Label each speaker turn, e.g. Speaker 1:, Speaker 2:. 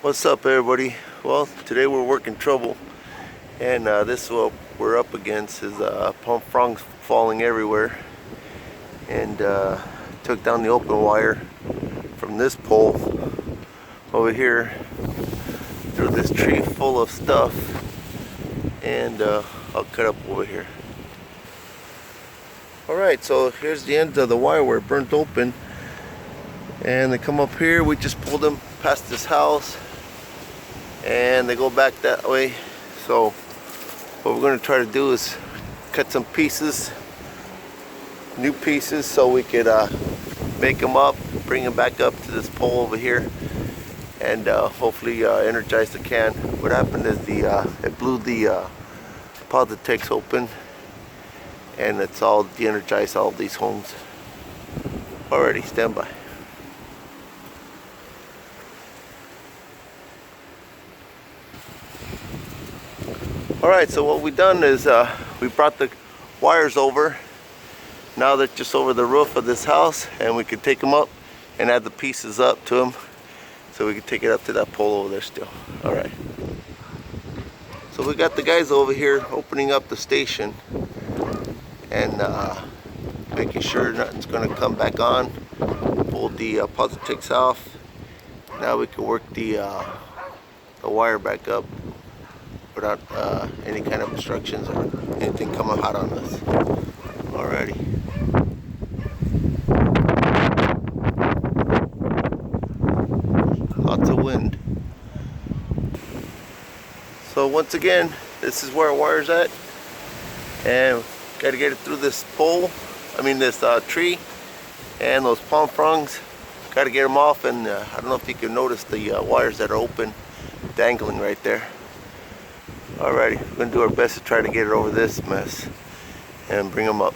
Speaker 1: What's up, everybody? Well, today we're working trouble, and this is what we're up against is palm fronds falling everywhere, and took down the open wire from this pole over here through this tree full of stuff, and I'll cut up over here. Alright, so here's the end of the wire where it burnt open, and they come up here. We just pulled them past this house and they go back that way. So what we're going to try to do is cut some pieces, new pieces, so we could make them up, bring them back up to this pole over here, and hopefully energize the can. What happened is it blew the Positex open, and it's all de-energized all of these homes. Already, stand by. Alright, so what we've done is we brought the wires over. Now they're just over the roof of this house, and we can take them up and add the pieces up to them so we can take it up to that pole over there still. Alright. So we got the guys over here opening up the station and making sure nothing's going to come back on. Pulled the Positex off. Now we can work the wire back up without any kind of obstructions or anything coming hot on us. Alrighty. Lots of wind. So once again, this is where our wire's at, and got to get it through this pole, this tree, and those palm fronds. Got to get them off, and I don't know if you can notice the wires that are open, dangling right there. Alrighty, we're going to do our best to try to get it over this mess and bring them up.